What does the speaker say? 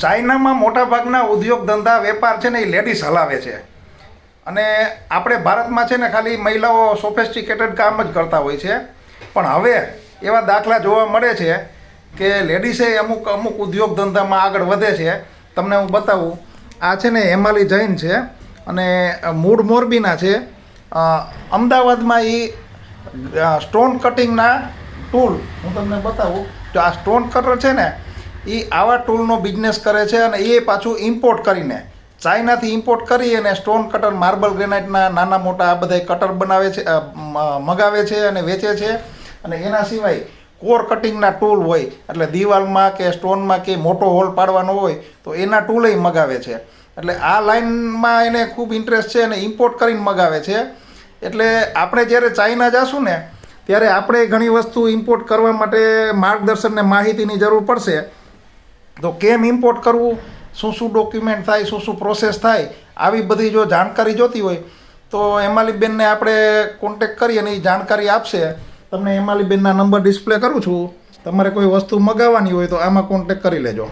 ચાઇનામાં મોટાભાગના ઉદ્યોગ ધંધા વેપાર છે ને એ લેડીઝ હલાવે છે અને આપણે ભારતમાં છે ને ખાલી મહિલાઓ સોફેસ્ટિકેટેડ કામ જ કરતા હોય છે. પણ હવે એવા દાખલા જોવા મળે છે કે લેડીઝે અમુક ઉદ્યોગ ધંધામાં આગળ વધે છે. તમને હું બતાવું. આ છે ને હેમાલી જૈન છે અને મૂળ મોરબીના છે. અમદાવાદમાં એ સ્ટોન કટિંગના ટૂલ હું તમને બતાવું. તો આ સ્ટોન કટર છે ને એ આવા ટૂલનો બિઝનેસ કરે છે અને એ પાછું ઇમ્પોર્ટ કરીને ચાઇનાથી ઇમ્પોર્ટ કરી અને સ્ટોન કટર માર્બલ ગ્રેનાઇટના નાના મોટા આ બધા કટર બનાવે છે, મગાવે છે અને વેચે છે. અને એના સિવાય કોર કટિંગના ટૂલ હોય એટલે દિવાલમાં કે સ્ટોનમાં કે મોટો હોલ પાડવાનો હોય તો એના ટૂલેય મગાવે છે. એટલે આ લાઇનમાં એને ખૂબ ઇન્ટરેસ્ટ છે અને ઇમ્પોર્ટ કરીને મગાવે છે. એટલે આપણે જ્યારે ચાઇના જઈશું ને ત્યારે આપણે ઘણી વસ્તુ ઇમ્પોર્ટ કરવા માટે માર્ગદર્શન ને માહિતીની જરૂર પડશે. તો કેમ ઇમ્પોર્ટ કરવું, શું ડોક્યુમેન્ટ થાય, શું પ્રોસેસ થાય, આવી બધી જો જાણકારી જોતી હોય તો હેમાલીબેનને આપણે કોન્ટેક કરી અને એ જાણકારી આપશે. તમને હેમાલીબેનના નંબર ડિસ્પ્લે કરું છું. તમારે કોઈ વસ્તુ મગાવવાની હોય તો આમાં કોન્ટેક કરી લેજો.